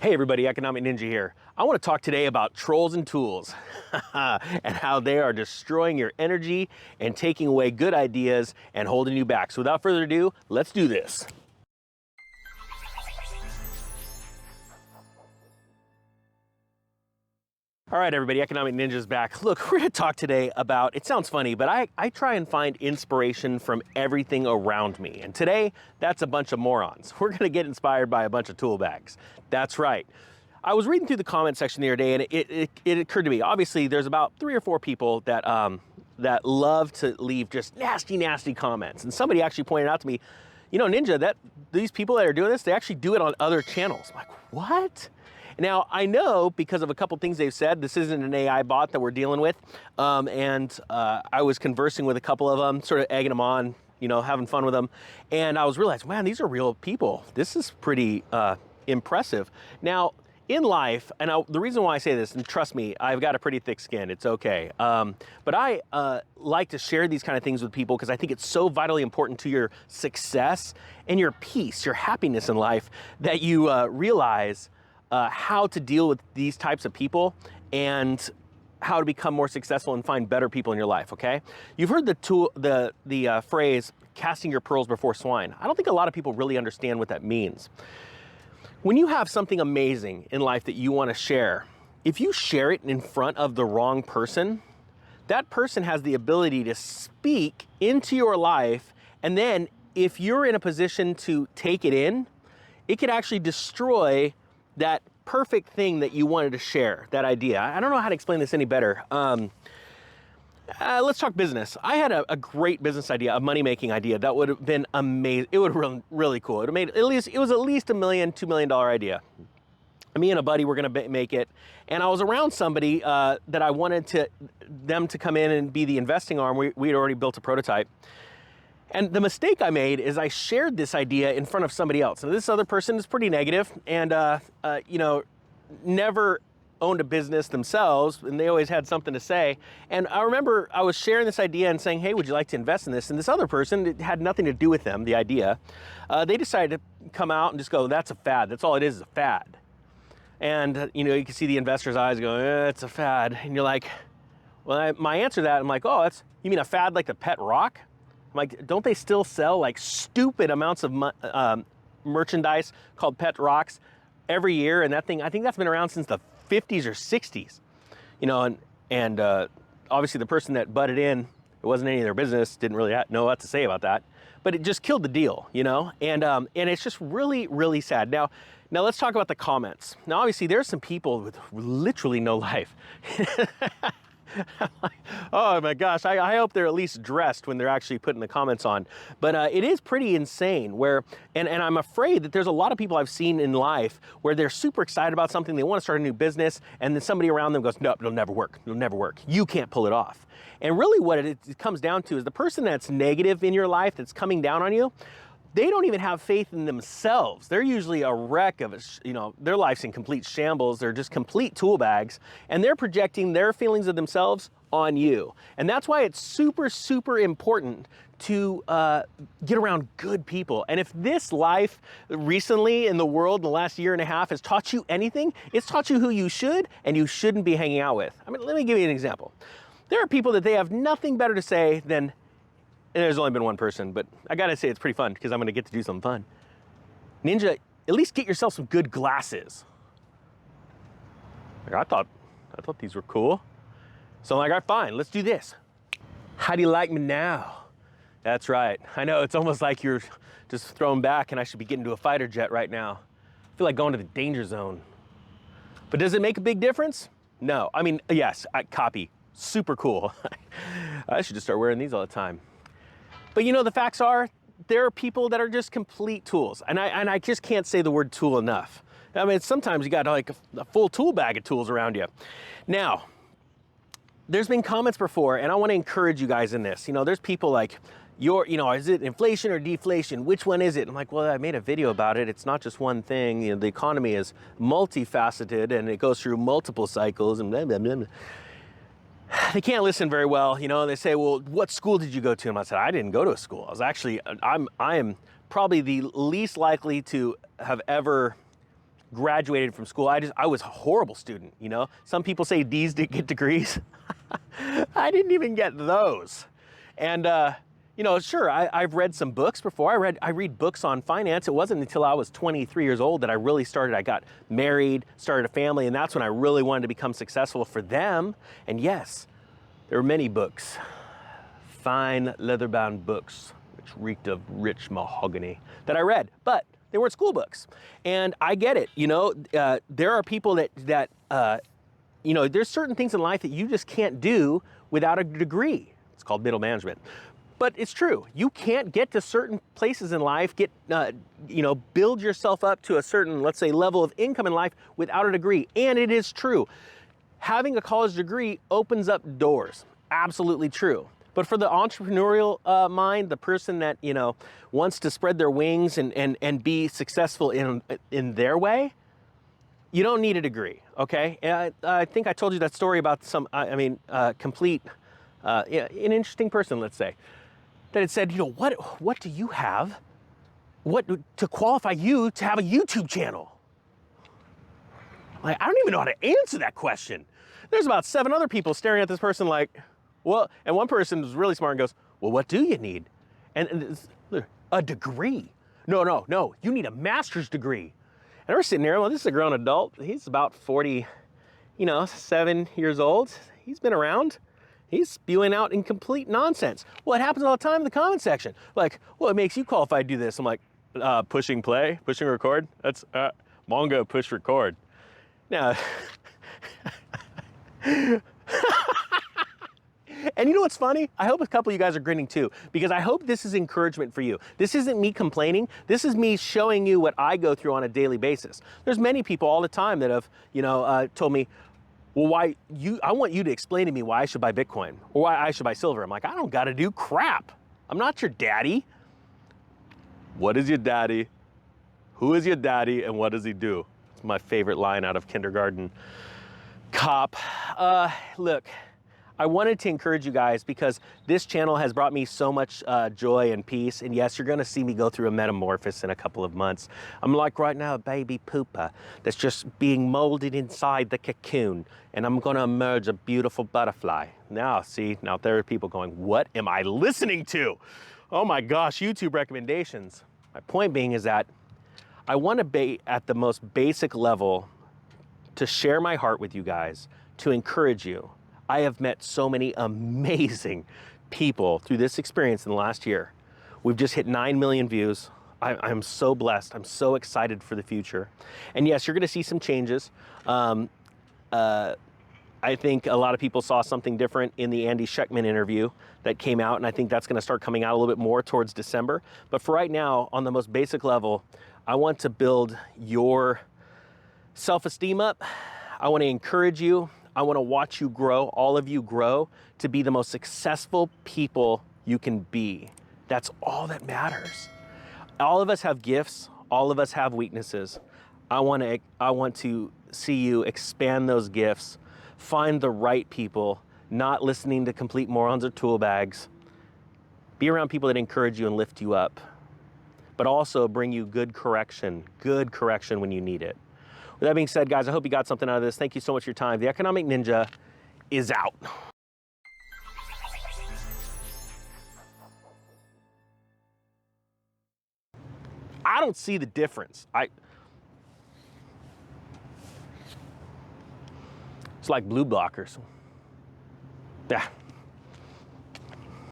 Hey everybody, Economic Ninja here. I want to talk today about trolls and tools and how they are destroying your energy and taking away good ideas and holding you back. So without further ado, let's do this. All right, everybody, Economic Ninja's back. Look, we're going to talk today about, it sounds funny, but I try and find inspiration from everything around me. And today, that's a bunch of morons. We're going to get inspired by a bunch of tool bags. That's right. I was reading through the comment section the other day, and it occurred to me, obviously, there's about 3 or 4 people that, that love to leave just nasty comments. And somebody actually pointed out to me, you know, Ninja, that these people that are doing this, they actually do it on other channels. I'm like, what? Now, I know because of a couple things they've said, this isn't an AI bot that we're dealing with. I was conversing with a couple of them, sort of egging them on, you know, having fun with them. And I was realizing, man, these are real people. This is pretty impressive. Now, in life, and the reason why I say this, and trust me, I've got a pretty thick skin, it's okay. But I like to share these kind of things with people because I think it's so vitally important to your success and your peace, your happiness in life, that you realize how to deal with these types of people and how to become more successful and find better people in your life, okay? You've heard the phrase, casting your pearls before swine. I don't think a lot of people really understand what that means. When you have something amazing in life that you want to share, if you share it in front of the wrong person, that person has the ability to speak into your life, and then if you're in a position to take it in, it could actually destroy that perfect thing that you wanted to share, that idea. I don't know how to explain this any better. Let's talk business. I had a great business idea, a money-making idea that would have been amazing. It would have been really cool. It was at least $1 million, $2 million idea. Me and a buddy were gonna make it, and I was around somebody that I wanted them to come in and be the investing arm. We had already built a prototype. And the mistake I made is I shared this idea in front of somebody else. And this other person is pretty negative and, you know, never owned a business themselves, and they always had something to say. And I remember I was sharing this idea and saying, hey, would you like to invest in this? And this other person, it had nothing to do with them, the idea. They decided to come out and just go, that's a fad. That's all it is a fad. And, you know, you can see the investor's eyes going, it's a fad. And you're like, well, my answer to that, I'm like, oh, you mean a fad like the pet rock? Like, don't they still sell like stupid amounts of merchandise called pet rocks every year? And that thing, I think that's been around since the 50s or 60s, you know, and obviously the person that butted in, it wasn't any of their business, didn't really know what to say about that, but it just killed the deal, you know, and it's just really, really sad. Now let's talk about the comments. Now, obviously there's some people with literally no life. Oh my gosh, I hope they're at least dressed when they're actually putting the comments on. But it is pretty insane where, and I'm afraid that there's a lot of people I've seen in life where they're super excited about something, they want to start a new business, and then somebody around them goes, no, it'll never work, it'll never work. You can't pull it off. And really what it comes down to is the person that's negative in your life, that's coming down on you, they don't even have faith in themselves. They're usually a wreck of, you know, their life's in complete shambles. They're just complete tool bags, and they're projecting their feelings of themselves on you. And that's why it's super, super important to get around good people. And if this life recently in the world in the last year and a half has taught you anything, it's taught you who you should and you shouldn't be hanging out with. I mean, let me give you an example. There are people that they have nothing better to say than, and there's only been one person, but I gotta say it's pretty fun because I'm gonna get to do something fun. Ninja, at least get yourself some good glasses. Like, I thought these were cool. So I'm like, all right, fine, let's do this. How do you like me now? That's right. I know, it's almost like you're just thrown back and I should be getting to a fighter jet right now. I feel like going to the danger zone. But does it make a big difference? No, I mean, yes, copy, super cool. I should just start wearing these all the time. But you know, the facts are, there are people that are just complete tools. And I just can't say the word tool enough. I mean, sometimes you got like a full tool bag of tools around you. Now, there's been comments before, and I want to encourage you guys in this. You know, there's people like, you know, is it inflation or deflation? Which one is it? I'm like, well, I made a video about it. It's not just one thing. You know, the economy is multifaceted and it goes through multiple cycles and blah, blah, blah, blah. They can't listen very well, you know. They say, well, what school did you go to? And I said, I didn't go to a school. I was actually, I am probably the least likely to have ever graduated from school. I was a horrible student, you know? Some people say D's didn't get degrees. I didn't even get those. And, you know, sure, I've read some books before. I read books on finance. It wasn't until I was 23 years old that I really started. I got married, started a family, and that's when I really wanted to become successful for them. And yes, there were many books, fine leather-bound books, which reeked of rich mahogany, that I read, but they weren't school books. And I get it, you know, there are people that you know, there's certain things in life that you just can't do without a degree. It's called middle management. But it's true. You can't get to certain places in life, you know, build yourself up to a certain, let's say, level of income in life without a degree. And it is true. Having a college degree opens up doors. Absolutely true. But for the entrepreneurial mind, the person that, you know, wants to spread their wings and be successful in their way, you don't need a degree, okay? And I think I told you that story about an interesting person, let's say, that had said, you know, what do you have to qualify you to have a YouTube channel? Like, I don't even know how to answer that question. There's about 7 other people staring at this person like, well, and one person was really smart and goes, well, what do you need? And a degree. No, you need a master's degree. And we're sitting there, well, this is a grown adult. He's about 40, you know, 7 years old. He's been around. He's spewing out in complete nonsense. Well, it happens all the time in the comment section. Like, well, it makes you qualified to do this. I'm like, pushing play, pushing record. That's Mongo push record. Now, and you know what's funny? I hope a couple of you guys are grinning too, because I hope this is encouragement for you. This isn't me complaining. This is me showing you what I go through on a daily basis. There's many people all the time that have, you know, told me, well, I want you to explain to me why I should buy Bitcoin or why I should buy silver. I'm like, I don't got to do crap. I'm not your daddy. What is your daddy? Who is your daddy and what does he do? It's my favorite line out of kindergarten. Cop. Look, I wanted to encourage you guys because this channel has brought me so much joy and peace. And yes, you're going to see me go through a metamorphosis in a couple of months. I'm like right now a baby pupa that's just being molded inside the cocoon. And I'm going to emerge a beautiful butterfly. Now, see, now there are people going, what am I listening to? Oh my gosh, YouTube recommendations. My point being is that I want to be at the most basic level to share my heart with you guys, to encourage you. I have met so many amazing people through this experience in the last year. We've just hit 9 million views. I'm so blessed. I'm so excited for the future. And yes, you're going to see some changes. I think a lot of people saw something different in the Andy Schectman interview that came out, and I think that's going to start coming out a little bit more towards December. But for right now, on the most basic level, I want to build your self-esteem up. I want to encourage you. I want to watch you grow, all of you grow, to be the most successful people you can be. That's all that matters. All of us have gifts. All of us have weaknesses. I want to see you expand those gifts, find the right people, not listening to complete morons or tool bags. Be around people that encourage you and lift you up, but also bring you good correction when you need it. With that being said, guys, I hope you got something out of this. Thank you so much for your time. The Economic Ninja is out. I don't see the difference. It's like blue blockers. Yeah.